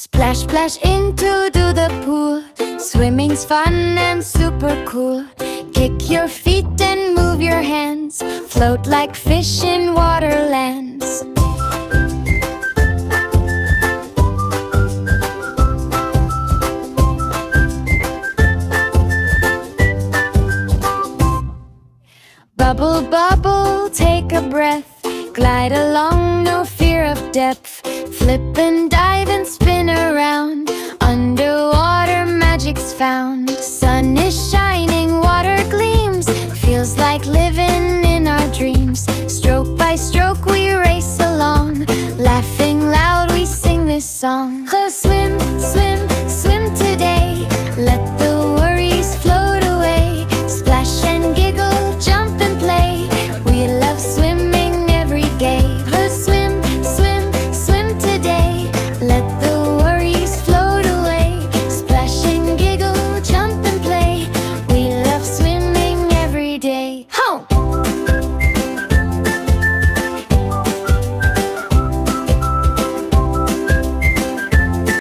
Splash, splash into the pool. Swimming's fun and super cool. Kick your feet and move your hands. Float like fish in waterlands. Bubble, bubble, take a breath. Glide along, no fear of depth. Flip and dive and spin around. Underwater magic's found. Sun is shining, water gleams. Feels like living